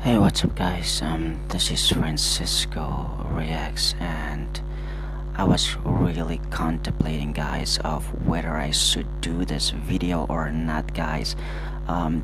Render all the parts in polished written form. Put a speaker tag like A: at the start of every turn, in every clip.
A: Hey, what's up, guys? This is Francisco Reacts, and I was really contemplating, guys, of whether I should do this video or not, guys.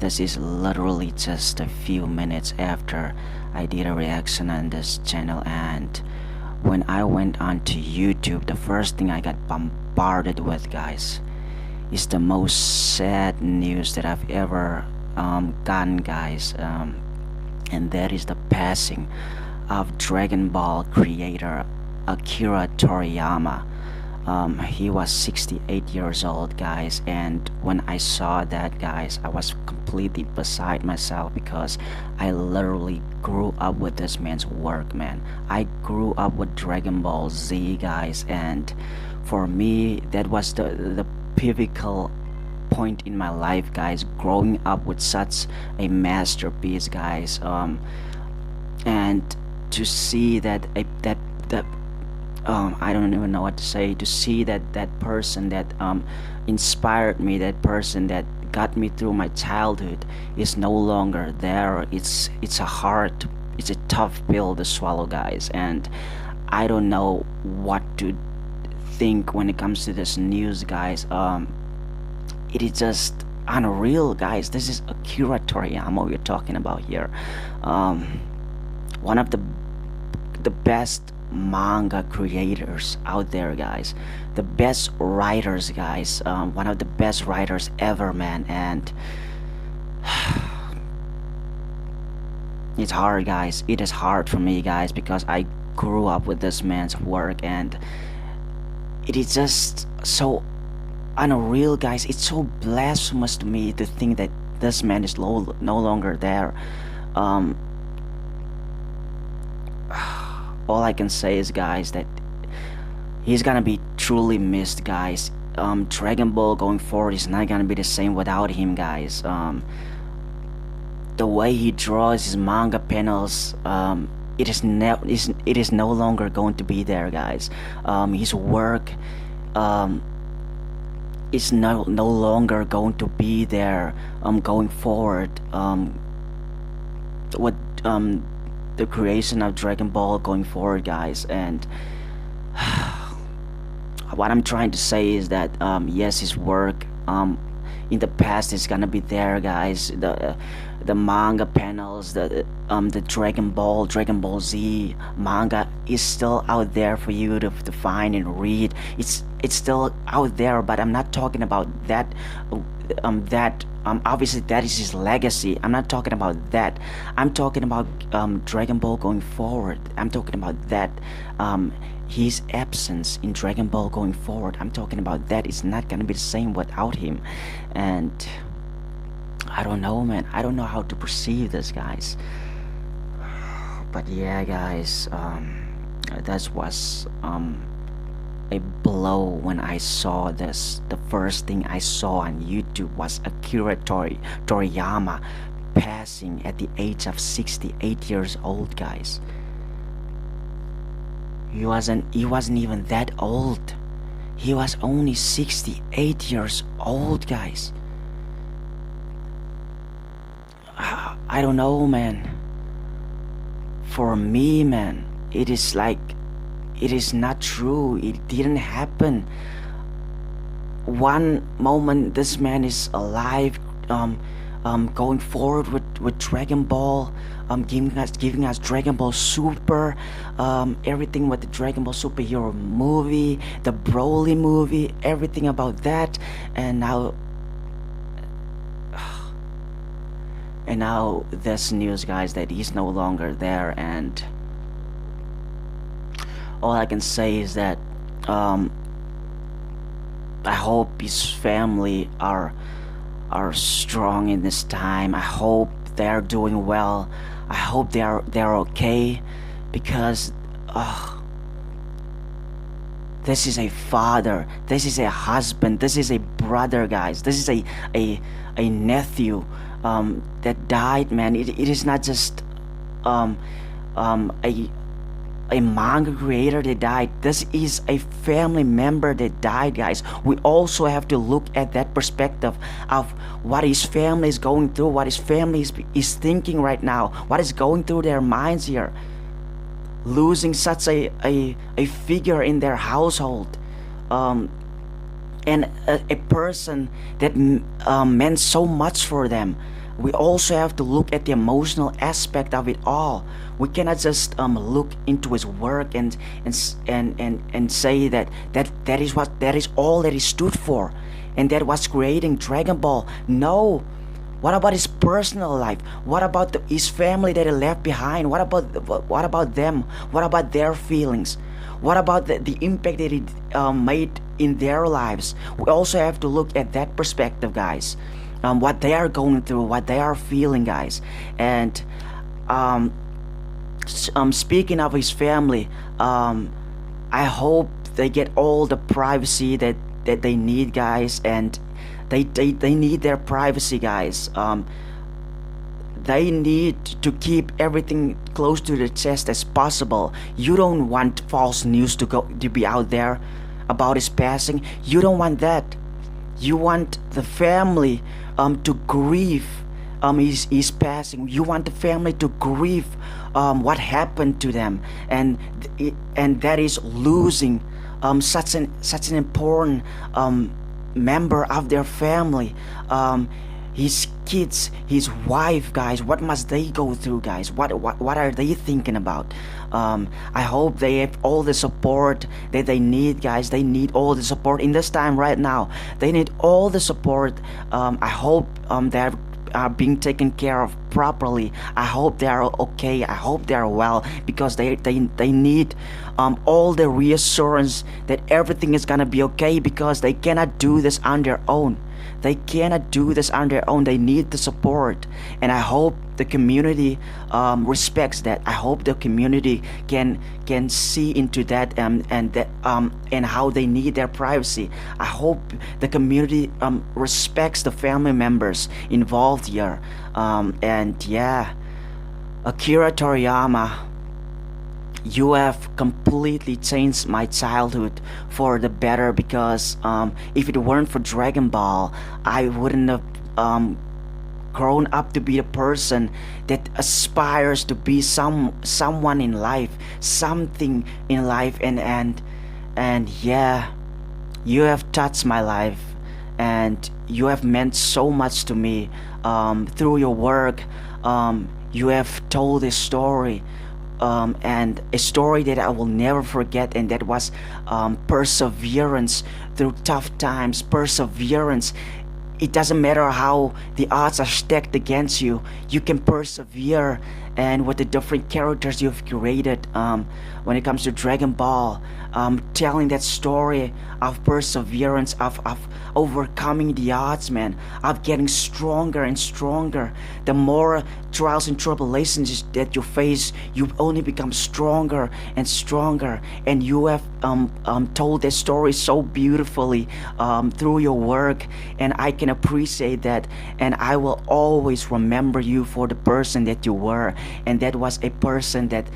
A: This is literally just a few minutes after I did a reaction on this channel, and when I went onto YouTube, the first thing I got bombarded with, guys, is the most sad news that I've ever gotten, guys. And that is the passing of Dragon Ball creator Akira Toriyama. He was 68 years old, guys, and when I saw that, guys, I was completely beside myself because I literally grew up with this man's work, man. I grew up with Dragon Ball Z, guys, and for me, that was the pivotal point in my life, guys, growing up with such a masterpiece, guys. And to see that I don't even know what to say, to see that person that inspired me, that person that got me through my childhood, is no longer there. It's a tough pill to swallow, guys, and I don't know what to think when it comes to this news, guys. It is just unreal, guys. This is Akira Toriyama we're talking about here. One of the best manga creators out there, guys. The best writers, guys. One of the best writers ever, man. And it's hard, guys. It is hard for me, guys, because I grew up with this man's work, and it is just so unreal, guys. It's so blasphemous to me to think that this man is no longer there. All I can say is, guys, that he's gonna be truly missed, guys. Dragon Ball going forward is not gonna be the same without him, guys. The way he draws his manga panels, it is no longer going to be there, guys. His work is no longer going to be there going forward with the creation of Dragon Ball going forward, guys. And what I'm trying to say is that yes, his work in the past is gonna be there, guys. The manga panels, the Dragon Ball Z manga is still out there for you to find and read. It's still out there, but I'm not talking about that. Obviously that is his legacy. I'm not talking about that. I'm talking about Dragon Ball going forward. I'm talking about that. His absence in Dragon Ball going forward, I'm talking about that. It's not gonna be the same without him. And I don't know, man. I don't know how to perceive this, guys. But yeah, guys, that was a blow when I saw this. The first thing I saw on YouTube was Akira Toriyama passing at the age of 68 years old, guys. He wasn't even that old. He was only 68 years old, guys. I don't know, man. For me, man, it is like, it is not true. It didn't happen. One moment this man is alive, going forward with Dragon Ball, giving us Dragon Ball Super, everything with the Dragon Ball superhero movie, the Broly movie, everything about that, and now this news, guys, that he's no longer there. And all I can say is that I hope his family are strong in this time. I hope they're doing well. I hope they're okay, because this is a father, this is a husband, this is a brother, guys. This is a nephew that died, man. It is not just a a manga creator that died. This is a family member that died, guys. We also have to look at that perspective of what his family is going through, what his family is thinking right now, what is going through their minds here. Losing such a figure in their household, and a person that meant so much for them. We also have to look at the emotional aspect of it all. We cannot just look into his work and say that is all that he stood for, and that was creating Dragon Ball. No. What about his personal life? What about his family that he left behind? What about them? What about their feelings? What about the impact that he made in their lives? We also have to look at that perspective, guys. What they are going through, what they are feeling, guys. And speaking of his family, I hope they get all the privacy that they need, guys. And they need their privacy, guys. They need to keep everything close to the chest as possible. You don't want false news to be out there about his passing. You don't want that. You want the family to grieve his passing. You want the family to grieve what happened to them, and that is losing such an important member of their family. His kids, his wife, guys. What must they go through, guys? What are they thinking about? I hope they have all the support that they need, guys. They need all the support in this time right now. They need all the support. I hope they're being taken care of properly. I hope they are okay. I hope they are well, because they need all the reassurance that everything is gonna be okay, because they cannot do this on their own. They cannot do this on their own. They need the support, and I hope the community respects that. I hope the community can see into that, and how they need their privacy. I hope the community respects the family members involved here. And yeah, Akira Toriyama, you have completely changed my childhood for the better, because if it weren't for Dragon Ball, I wouldn't have grown up to be a person that aspires to be someone in life, something in life. And yeah, you have touched my life, and you have meant so much to me. Through your work, you have told a story, and a story that I will never forget, and that was perseverance through tough times. Perseverance. It doesn't matter how the odds are stacked against you, you can persevere. And with the different characters you've created, when it comes to Dragon Ball, telling that story of perseverance, of overcoming the odds, man, of getting stronger and stronger. The more trials and tribulations that you face, you only become stronger and stronger. And you have told that story so beautifully through your work, and I can appreciate that. And I will always remember you for the person that you were, and that was a person that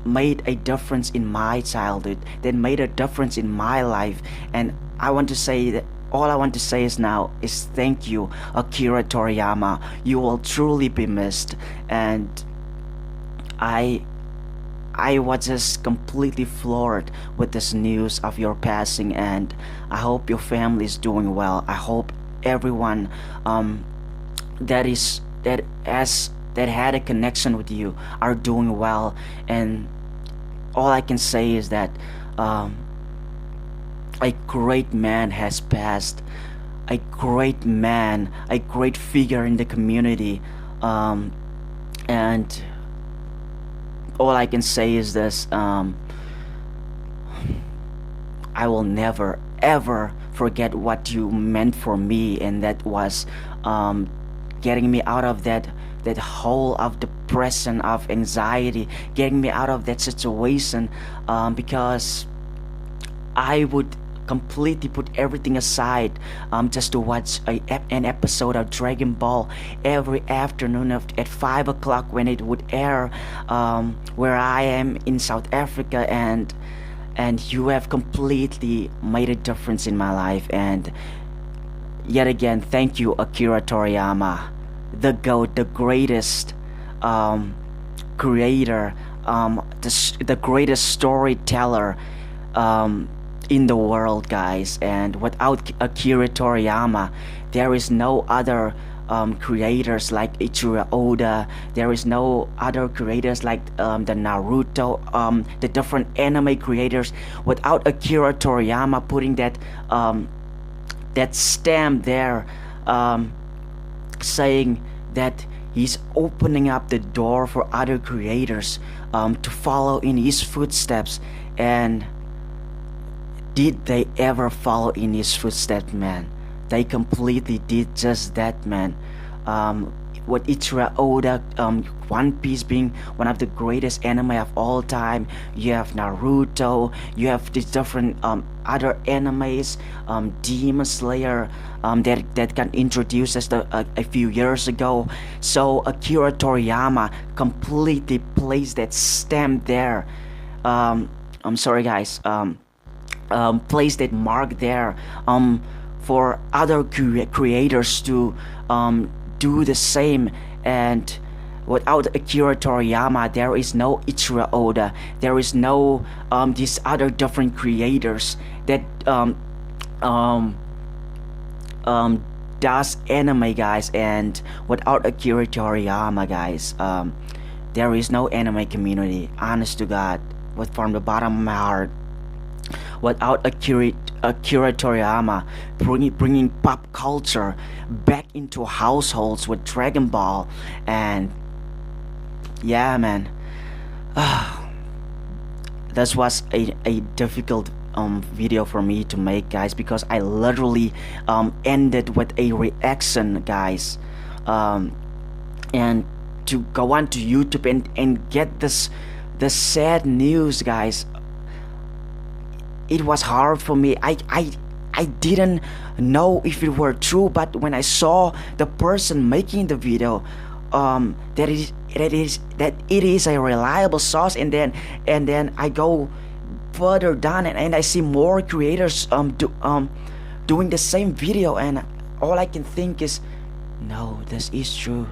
A: made a difference in my childhood, that made a difference in my life. And I want to say that all I want to say is now is thank you, Akira Toriyama. You will truly be missed. And I was just completely floored with this news of your passing, and I hope your family is doing well. I hope everyone that had a connection with you are doing well. And all I can say is that a great man has passed, a great man, a great figure in the community. And all I can say is this: I will never ever forget what you meant for me, and that was getting me out of that hole of depression, of anxiety, getting me out of that situation, because I would completely put everything aside just to watch an episode of Dragon Ball every afternoon at 5 o'clock when it would air, where I am in South Africa, and you have completely made a difference in my life. And yet again, thank you, Akira Toriyama, the GOAT, the greatest creator, the greatest storyteller in the world, guys. And without Akira Toriyama, there is no other creators like Ichiro Oda. There is no other creators like the Naruto, the different anime creators. Without Akira Toriyama putting that stamp there, saying that he's opening up the door for other creators to follow in his footsteps. And did they ever follow in his footsteps, man? They completely did just that, man. With Ichiro Oda, One Piece being one of the greatest anime of all time, you have Naruto, you have these different other animes, Demon Slayer, that got introduced just a few years ago. So Akira Toriyama completely placed that stamp there. I'm sorry, guys. Place that mark there for other creators to do the same. And without Akira Toriyama, there is no Ichiro Oda, there is no these other different creators that does anime, guys. And without Akira Toriyama, guys, there is no anime community, honest to God, from the bottom of my heart. Without Akira Toriyama bringing pop culture back into households with Dragon Ball. And yeah, man, this was a difficult video for me to make, guys, because I literally ended with a reaction, guys, and to go on to YouTube and get the sad news, guys. It was hard for me. I didn't know if it were true, but when I saw the person making the video, that it is a reliable source, and then I go further down and I see more creators doing the same video, and all I can think is, no, this is true.